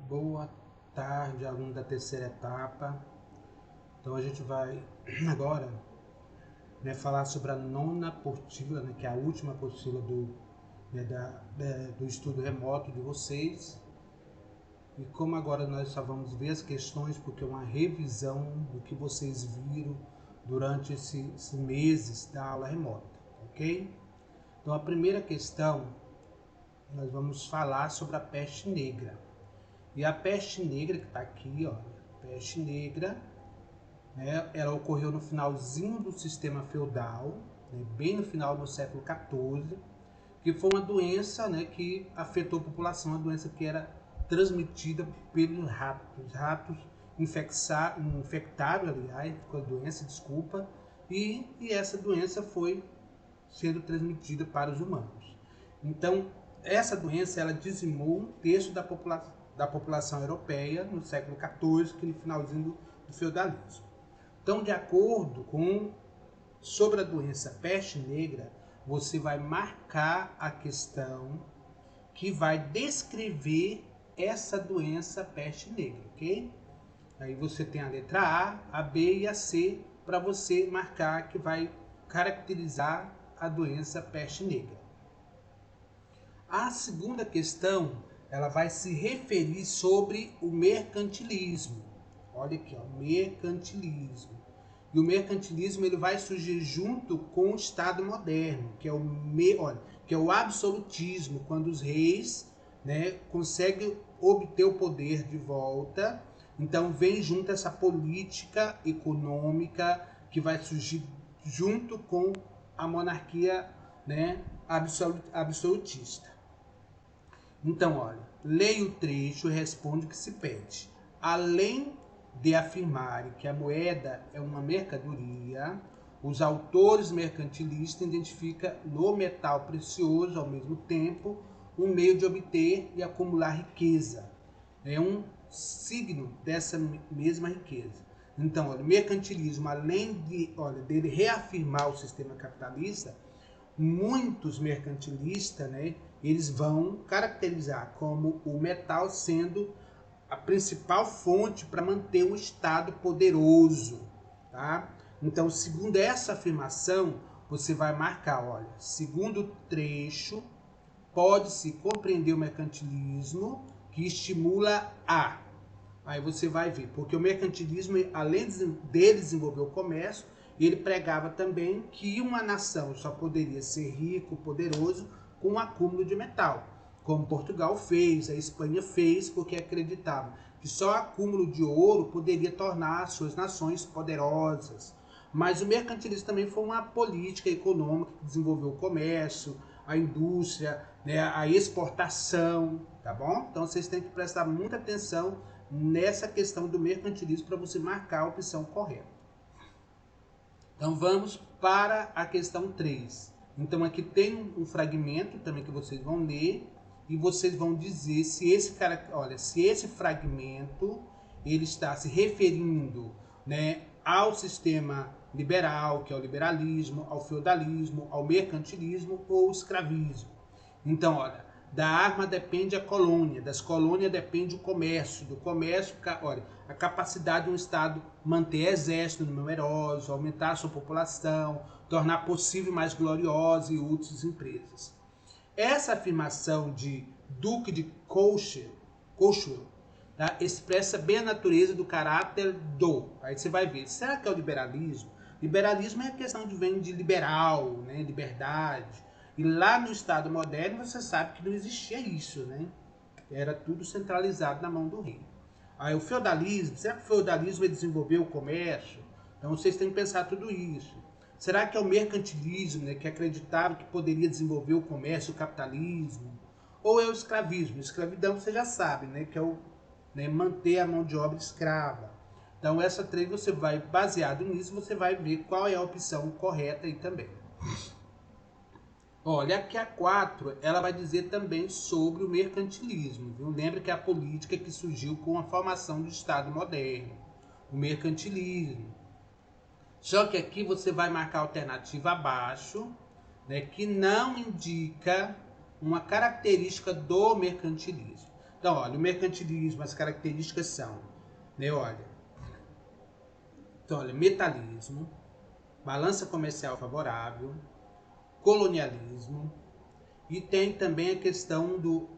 Boa tarde, aluno da terceira etapa. Então a gente vai agora, falar sobre a nona apostila, que é a última apostila do estudo remoto de vocês. E como agora nós só vamos ver as questões, porque é uma revisão do que vocês viram durante esses meses da aula remota, ok? Então a primeira questão, nós vamos falar sobre a peste negra. E a peste negra que está aqui, ó, peste negra, ela ocorreu no finalzinho do sistema feudal, bem no final do século XIV, que foi uma doença que afetou a população, uma doença que era transmitida pelos ratos. Os ratos infectaram, aliás, com a doença, desculpa, e essa doença foi sendo transmitida para os humanos. Então, essa doença ela dizimou um terço da população europeia no século XIV, que no finalzinho do feudalismo. Então, de acordo com sobre a doença peste negra, você vai marcar a questão que vai descrever essa doença peste negra, ok? Aí você tem a letra A B e a C para você marcar que vai caracterizar a doença peste negra. A segunda questão, ela vai se referir sobre o mercantilismo. Olha aqui, ó, mercantilismo. E o mercantilismo ele vai surgir junto com o Estado moderno, que é o absolutismo, quando os reis conseguem obter o poder de volta. Então vem junto essa política econômica que vai surgir junto com a monarquia absolutista. Então, olha, leia o trecho e responde o que se pede. Além de afirmarem que a moeda é uma mercadoria, os autores mercantilistas identificam no metal precioso, ao mesmo tempo, um meio de obter e acumular riqueza. É um signo dessa mesma riqueza. Então, olha, o mercantilismo, além dele reafirmar o sistema capitalista, muitos mercantilistas, eles vão caracterizar como o metal sendo a principal fonte para manter um Estado poderoso, tá? Então, segundo essa afirmação, você vai marcar, olha, segundo o trecho, pode-se compreender o mercantilismo que estimula a. Aí você vai ver, porque o mercantilismo, além de desenvolver o comércio, ele pregava também que uma nação só poderia ser rico, poderoso, com um acúmulo de metal, como Portugal fez, a Espanha fez, porque acreditavam que só o acúmulo de ouro poderia tornar as suas nações poderosas. Mas o mercantilismo também foi uma política econômica que desenvolveu o comércio, a indústria, a exportação, tá bom? Então vocês têm que prestar muita atenção nessa questão do mercantilismo para você marcar a opção correta. Então vamos para a questão 3. Então aqui tem um fragmento também que vocês vão ler e vocês vão dizer se esse fragmento ele está se referindo, ao sistema liberal, que é o liberalismo, ao feudalismo, ao mercantilismo ou escravismo. Então, olha, da arma depende a colônia, das colônias depende o comércio, do comércio, olha, a capacidade de um Estado manter exército numeroso, aumentar a sua população, tornar possível mais gloriosa e úteis empresas. Essa afirmação de Duque de Cauchy, expressa bem a natureza do caráter do. Aí você vai ver, será que é o liberalismo? Liberalismo é a questão de liberal, liberdade. E lá no Estado moderno você sabe que não existia isso, Era tudo centralizado na mão do rei. Aí o feudalismo, será que o feudalismo desenvolveu o comércio? Então vocês têm que pensar tudo isso. Será que é o mercantilismo, que acreditava que poderia desenvolver o comércio, o capitalismo? Ou é o escravismo? Escravidão você já sabe, que é o manter a mão de obra escrava. Então essa 3 você vai, baseado nisso, você vai ver qual é a opção correta aí também. Olha, aqui a 4, ela vai dizer também sobre o mercantilismo, viu? Lembra que é a política que surgiu com a formação do Estado moderno, o mercantilismo. Só que aqui você vai marcar a alternativa abaixo, que não indica uma característica do mercantilismo. Então, olha, o mercantilismo, as características são, né, olha. Então, olha, metalismo, balança comercial favorável, colonialismo, e tem também a questão do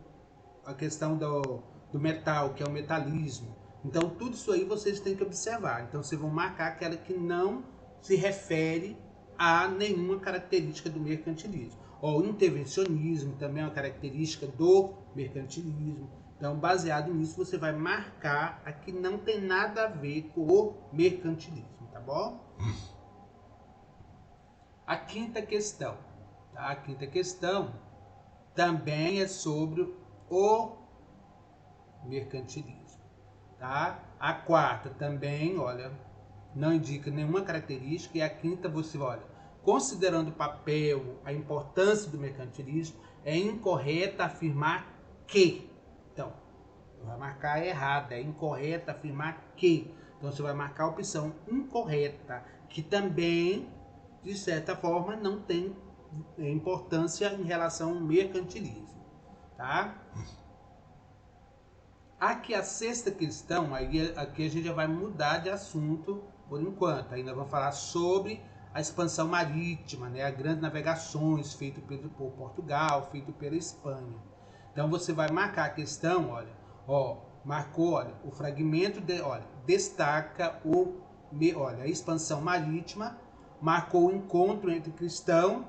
metal, que é o metalismo. Então, tudo isso aí vocês têm que observar. Então, vocês vão marcar aquela que não se refere a nenhuma característica do mercantilismo. O intervencionismo também é uma característica do mercantilismo. Então, baseado nisso, você vai marcar a que não tem nada a ver com o mercantilismo, tá bom? A quinta questão, tá? A quinta questão também é sobre o mercantilismo, tá? A quarta também, olha, não indica nenhuma característica, e a quinta você, olha, considerando o papel, a importância do mercantilismo, é incorreto afirmar que. Então, vai marcar errada, é incorreto afirmar que. Então, você vai marcar a opção incorreta, que também, de certa forma, não tem importância em relação ao mercantilismo, tá? Aqui a sexta questão, aqui a gente já vai mudar de assunto por enquanto. Ainda vamos falar sobre a expansão marítima, né? As grandes navegações feitas por Portugal, feito pela Espanha. Então você vai marcar a questão, olha, marcou, olha, o fragmento, destaca a expansão marítima, marcou o encontro entre cristão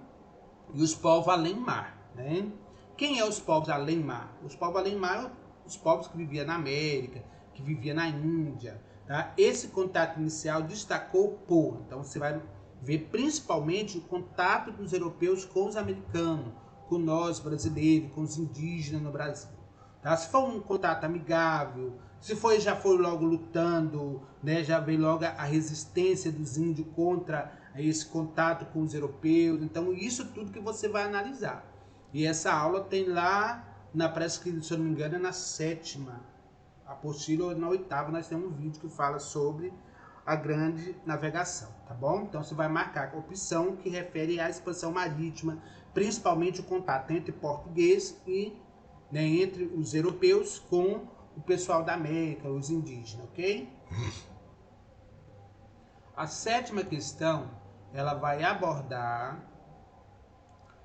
e os povos além-mar, né? Quem é os povos além-mar? Os povos além-mar, os povos que viviam na América, que viviam na Índia, tá? Esse contato inicial destacou por, então você vai ver principalmente o contato dos europeus com os americanos, com nós brasileiros, com os indígenas no Brasil, tá? Se for um contato amigável, se já foi logo lutando, né? Já veio logo a resistência dos índios contra esse contato com os europeus. Então isso tudo que você vai analisar. E essa aula tem lá, parece que, se eu não me engano, é na 7ª apostila, ou na 8ª, nós temos um vídeo que fala sobre a grande navegação, tá bom? Então você vai marcar a opção que refere à expansão marítima, principalmente o contato entre português e, né, entre os europeus com o pessoal da América, os indígenas, ok? A 7ª questão, ela vai abordar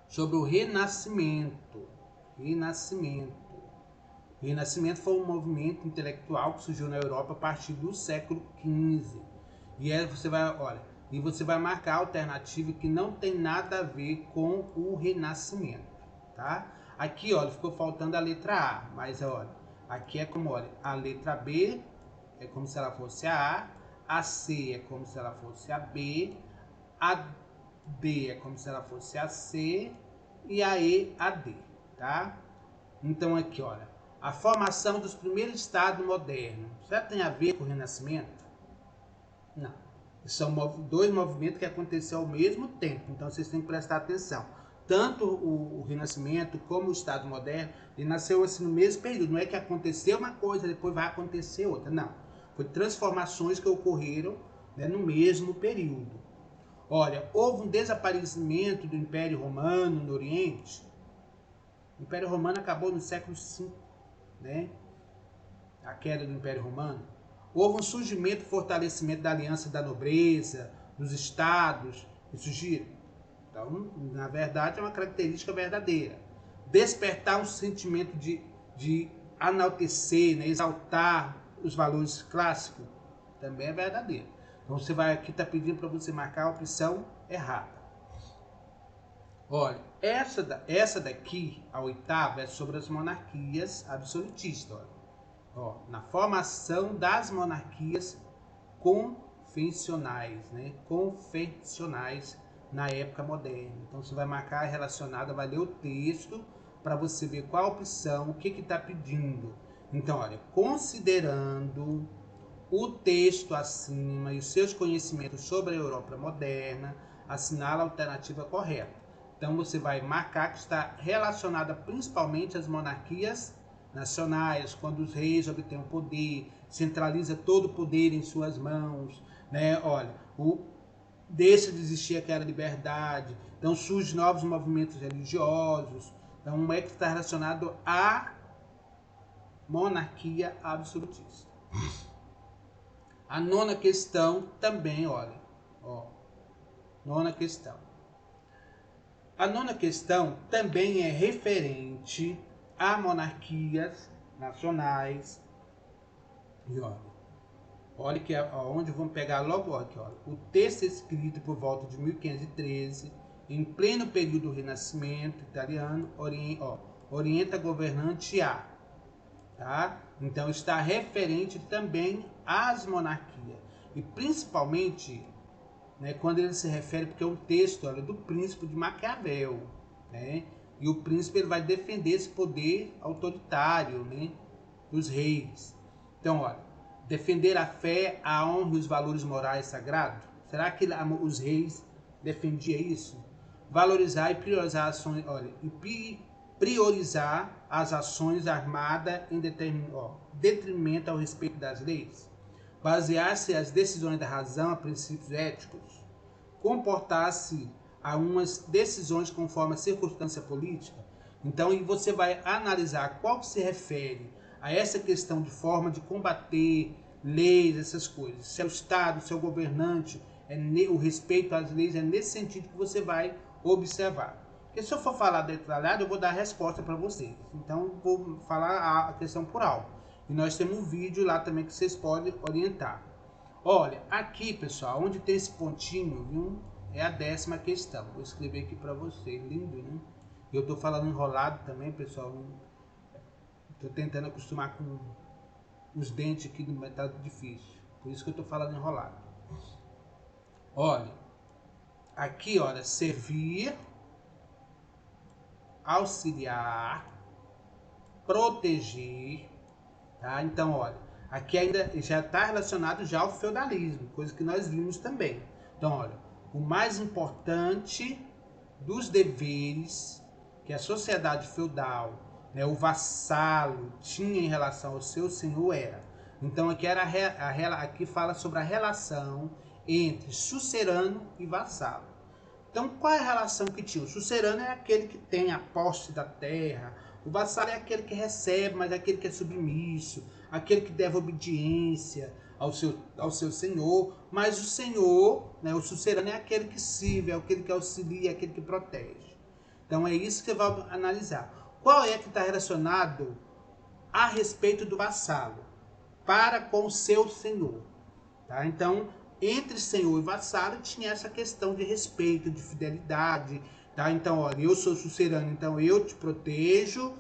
sobre o Renascimento. O Renascimento foi um movimento intelectual que surgiu na Europa a partir do século XV. E aí você vai marcar a alternativa que não tem nada a ver com o Renascimento, tá? Aqui, olha, ficou faltando a letra A, mas olha, aqui é como, olha, a letra B é como se ela fosse a C é como se ela fosse a B, a D é como se ela fosse a C e a E a D, tá? Então aqui, olha, a formação dos primeiros estados modernos, já tem a ver com o Renascimento? Não. São dois movimentos que aconteceram ao mesmo tempo, então vocês têm que prestar atenção. Tanto o Renascimento como o Estado Moderno, ele nasceu assim no mesmo período. Não é que aconteceu uma coisa, depois vai acontecer outra. Não. Foi transformações que ocorreram, né, no mesmo período. Olha, houve um desaparecimento do Império Romano no Oriente. O Império Romano acabou no século V, né? A queda do Império Romano. Houve um surgimento e fortalecimento da aliança da nobreza, dos estados que surgiram. Então, na verdade, é uma característica verdadeira. Despertar um sentimento de enaltecer, né, exaltar os valores clássicos, também é verdadeiro. Então, você vai aqui, está pedindo para você marcar a opção errada. Olha, essa daqui, a 8ª, é sobre as monarquias absolutistas. Olha. Na formação das monarquias confessionais, né? Confessionais na época moderna. Então você vai marcar relacionada, vai ler o texto para você ver qual a opção, o que está pedindo. Então, olha, considerando o texto acima e os seus conhecimentos sobre a Europa moderna, assinala a alternativa correta. Então você vai marcar que está relacionada principalmente às monarquias nacionais, quando os reis obtêm o poder, centraliza todo o poder em suas mãos, né? Olha, deixa de existir aquela liberdade, então surgem novos movimentos religiosos, então é que está relacionado a monarquia absolutista. A nona questão também, olha, nona questão. A nona questão também é referente a monarquias nacionais. E olha que onde vamos pegar logo aqui, olha, o texto escrito por volta de 1513, em pleno período do Renascimento italiano, orienta governante a, tá? Então está referente também às monarquias e principalmente, né, quando ele se refere, porque é um texto, olha, do príncipe de Maquiavel, né? E o príncipe ele vai defender esse poder autoritário, né, dos reis. Então, olha, defender a fé, a honra e os valores morais sagrados. Será que os reis defendiam isso? Valorizar e priorizar ações, olha, e priorizar as ações armadas em detrimento ao respeito das leis. Basear-se as decisões da razão a princípios éticos. Comportar-se a umas decisões conforme a circunstância política. Então, e você vai analisar qual que se refere a essa questão de forma de combater leis, essas coisas. Se é o Estado, se é o governante, o respeito às leis, é nesse sentido que você vai observar. Porque se eu for falar detalhado, eu vou dar a resposta para vocês. Então, vou falar a questão por alto. E nós temos um vídeo lá também que vocês podem orientar. Olha, aqui, pessoal, onde tem esse pontinho, viu? É a 10ª questão. Vou escrever aqui para vocês. Lindo, né? Eu estou falando enrolado também, pessoal. Estou tentando acostumar com os dentes aqui, tá difícil. Por isso que eu estou falando enrolado. Olha, aqui, olha, servir, auxiliar, proteger, tá? Então, olha, aqui ainda já está relacionado já ao feudalismo, coisa que nós vimos também. Então, olha, o mais importante dos deveres que a sociedade feudal, né, o vassalo tinha em relação ao seu senhor era. Então aqui aqui fala sobre a relação entre sucerano e vassalo. Então qual é a relação que tinha? O sucerano é aquele que tem a posse da terra, o vassalo é aquele que recebe, mas é aquele que é submisso, aquele que deve obediência ao seu senhor, mas o senhor, né, o sucerano é aquele que serve, é aquele que auxilia, é aquele que protege. Então é isso que você vai analisar. Qual é que está relacionado a respeito do vassalo para com o seu senhor? Tá? Então, entre senhor e vassalo tinha essa questão de respeito, de fidelidade. Tá? Então, olha, eu sou sucerano, então eu te protejo,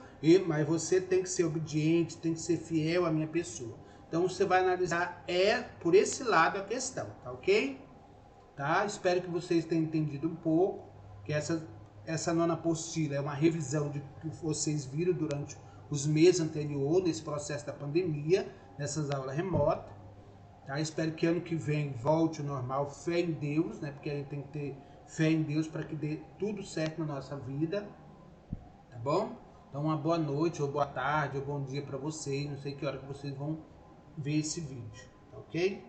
mas você tem que ser obediente, tem que ser fiel à minha pessoa. Então, você vai analisar por esse lado a questão, tá ok? Tá? Espero que vocês tenham entendido um pouco, que essa nona apostila é uma revisão de que vocês viram durante os meses anteriores, nesse processo da pandemia, nessas aulas remotas. Tá? Espero que ano que vem volte ao normal, fé em Deus, né? Porque a gente tem que ter fé em Deus para que dê tudo certo na nossa vida, tá bom? Então uma boa noite, ou boa tarde, ou bom dia para vocês, não sei que hora que vocês vão ver esse vídeo, tá ok?